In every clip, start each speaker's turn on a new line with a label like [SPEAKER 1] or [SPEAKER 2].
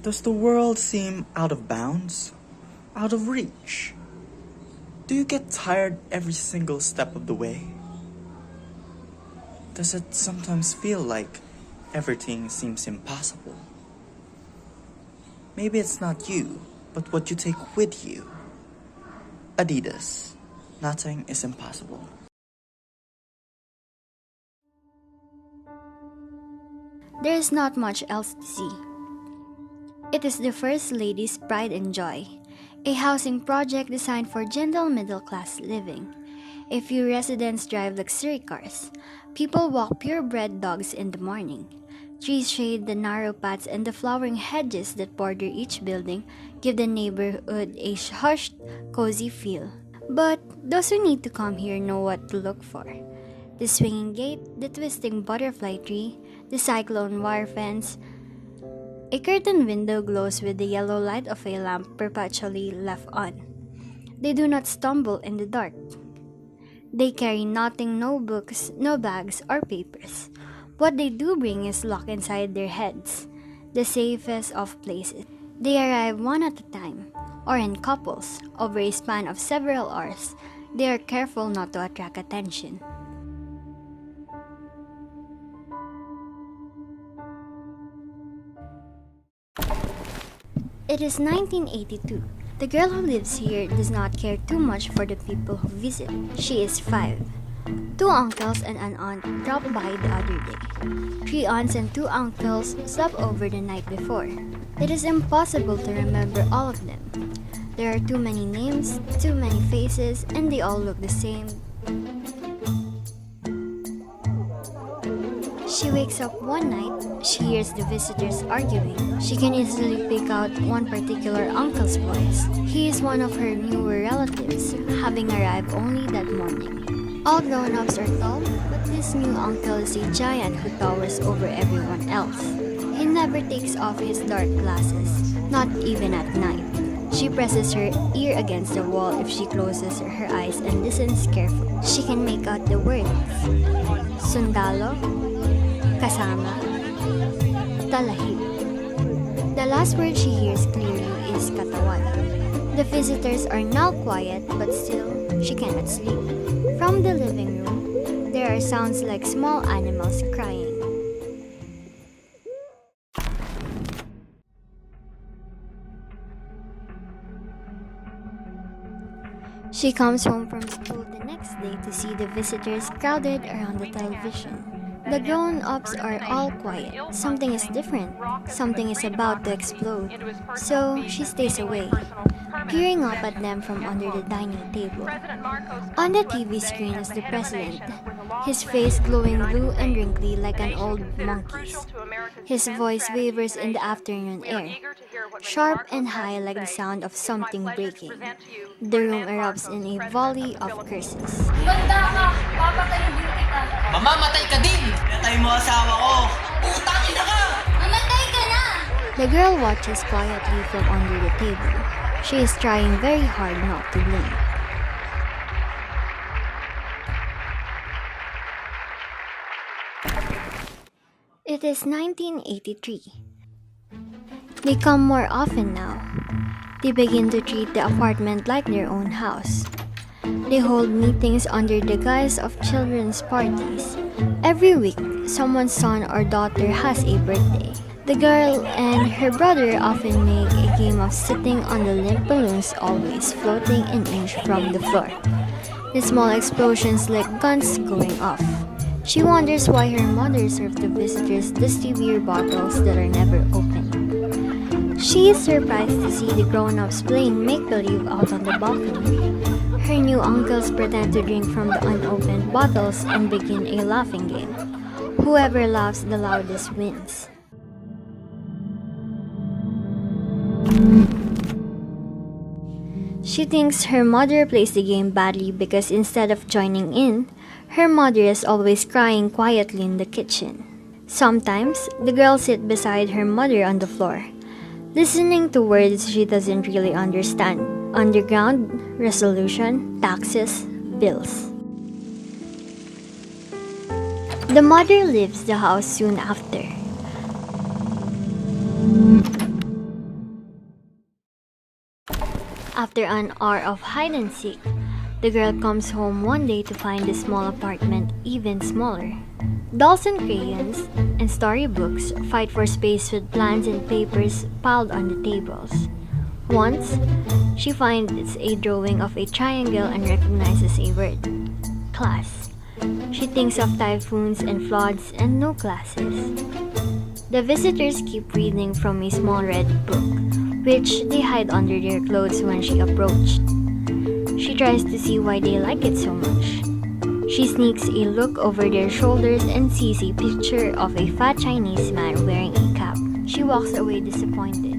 [SPEAKER 1] Does the world seem out of bounds? Out of reach? Do you get tired every single step of the way? Does it sometimes feel like everything seems impossible? Maybe it's not you, but what you take with you. Adidas. Nothing is impossible.
[SPEAKER 2] There is not much else to see. It is the First Lady's pride and joy, a housing project designed for gentle middle-class living. A few residents drive luxury cars. People walk purebred dogs in the morning. Trees shade the narrow paths, and the flowering hedges that border each building give the neighborhood a hushed, cozy feel. But those who need to come here know what to look for. The swinging gate, the twisting butterfly tree, the cyclone wire fence. A curtained window glows with the yellow light of a lamp perpetually left on. They do not stumble in the dark. They carry nothing, no books, no bags or papers. What they do bring is locked inside their heads, the safest of places. They arrive one at a time, or in couples, over a span of several hours. They are careful not to attract attention. It is 1982. The girl who lives here does not care too much for the people who visit. She is 5. 2 uncles and an aunt dropped by the other day. 3 aunts and 2 uncles slept over the night before. It is impossible to remember all of them. There are too many names, too many faces, and they all look the same. She wakes up one night, she hears the visitors arguing. She can easily pick out one particular uncle's voice. He is one of her newer relatives, having arrived only that morning. All grown-ups are tall, but this new uncle is a giant who towers over everyone else. He never takes off his dark glasses, not even at night. She presses her ear against the wall if she closes her eyes and listens carefully. She can make out the words, sundalo, kasama, talahib. The last word she hears clearly is katawan. The visitors are now quiet, but still, she cannot sleep. From the living room, there are sounds like small animals crying. She comes home from school the next day to see the visitors crowded around the television. The grown-ups are all quiet. Something is different. Something is about to explode. So she stays away, peering up at them from under the dining table. On the TV screen is the president, his face glowing blue and wrinkly like an old monkey's. His voice wavers in the afternoon air, sharp and high like the sound of something breaking. The room erupts in a volley of curses.
[SPEAKER 3] Banda ka! Papatayin din kita!
[SPEAKER 4] Mamamatay ka din! Pinatay mo asawa ko! Putang ina ka!
[SPEAKER 3] Mamatay ka na!
[SPEAKER 2] The girl watches quietly from under the table. She is trying very hard not to blink. It is 1983. They come more often now. They begin to treat the apartment like their own house. They hold meetings under the guise of children's parties. Every week, someone's son or daughter has a birthday. The girl and her brother often make a game of sitting on the limp balloons always floating an inch from the floor. The small explosions like guns going off. She wonders why her mother served the visitors dusty beer bottles that are never opened. She is surprised to see the grown-ups playing make-believe out on the balcony. Her new uncles pretend to drink from the unopened bottles and begin a laughing game. Whoever laughs the loudest wins. She thinks her mother plays the game badly because instead of joining in, her mother is always crying quietly in the kitchen. Sometimes, the girl sits beside her mother on the floor, listening to words she doesn't really understand. Underground, resolution, taxes, bills. The mother leaves the house soon after. After an hour of hide and seek, the girl comes home one day to find the small apartment even smaller. Dolls and crayons and storybooks fight for space with plans and papers piled on the tables. Once, she finds a drawing of a triangle and recognizes a word: class. She thinks of typhoons and floods and no classes. The visitors keep reading from a small red book, which they hide under their clothes when she approached. She tries to see why they like it so much. She sneaks a look over their shoulders and sees a picture of a fat Chinese man wearing a cap. She walks away disappointed.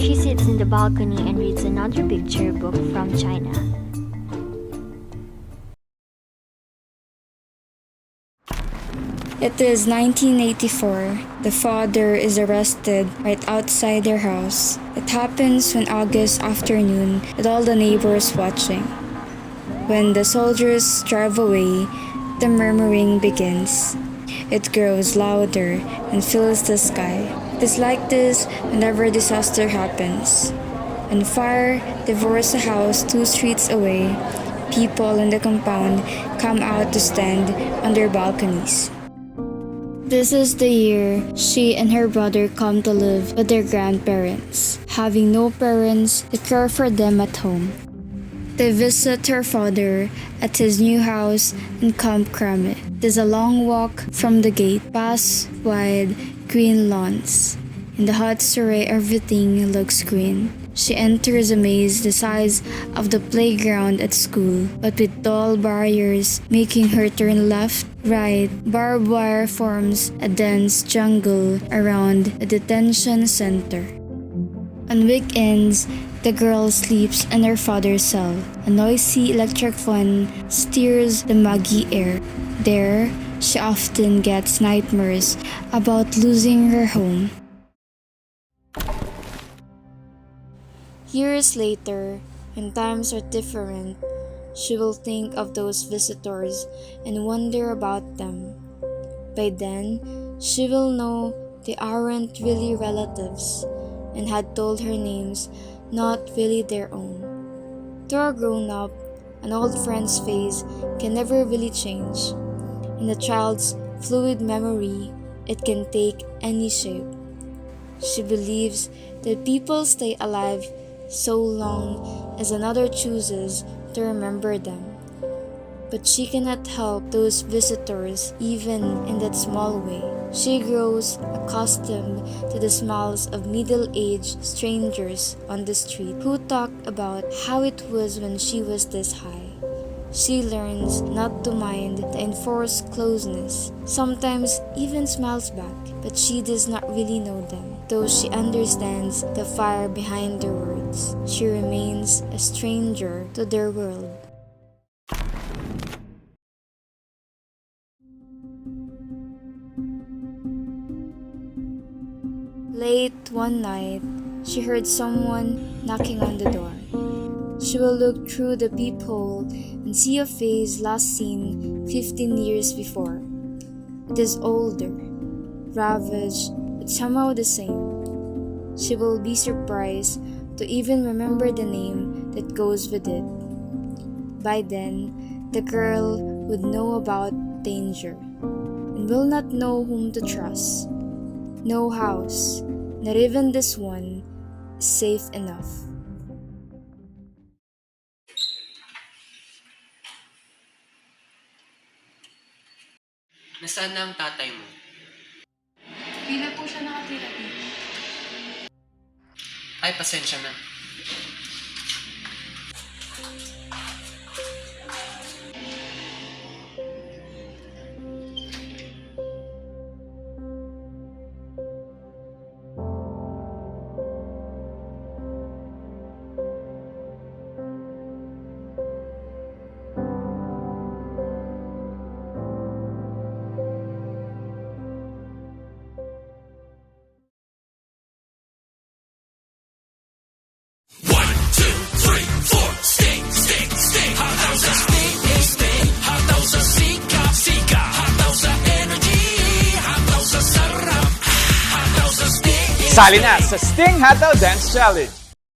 [SPEAKER 2] She sits in the balcony and reads another picture book from China.
[SPEAKER 5] It is 1984. The father is arrested right outside their house. It happens one August afternoon with all the neighbors watching. When the soldiers drive away, the murmuring begins. It grows louder and fills the sky. It is like this whenever disaster happens. When fire devours a house 2 streets away, people in the compound come out to stand on their balconies. This is the year she and her brother come to live with their grandparents, having no parents to care for them at home. They visit her father at his new house in Camp Crame. It is a long walk from the gate, past wide green lawns. In the hot surrey, everything looks green. She enters amazed the size of the playground at school, but with tall barriers making her turn left, right. Barbed wire forms a dense jungle around the detention center. On weekends, the girl sleeps in her father's cell. A noisy electric fan stirs the muggy air. There, she often gets nightmares about losing her home. Years later, when times are different, she will think of those visitors and wonder about them. By then, she will know they aren't really relatives and had told her names not really their own. To a grown-up, an old friend's face can never really change. In a child's fluid memory, it can take any shape. She believes that people stay alive so long as another chooses to remember them. But she cannot help those visitors even in that small way. She grows accustomed to the smiles of middle-aged strangers on the street who talk about how it was when she was this high. She learns not to mind the enforced closeness, sometimes even smiles back, but she does not really know them. Though she understands the fire behind their words, she remains a stranger to their world. Late one night, she heard someone knocking on the door. She will look through the peephole and see a face last seen 15 years before. It is older, ravaged, but somehow the same. She will be surprised to even remember the name that goes with it. By then, the girl would know about danger and will not know whom to trust. No house, not even this one, is safe enough.
[SPEAKER 4] Nasaan na ang tatay mo?
[SPEAKER 6] Di na po siya nakatira dito.
[SPEAKER 4] Ay, pasensya na.
[SPEAKER 7] Sali na sa Sting Hataw Dance Challenge!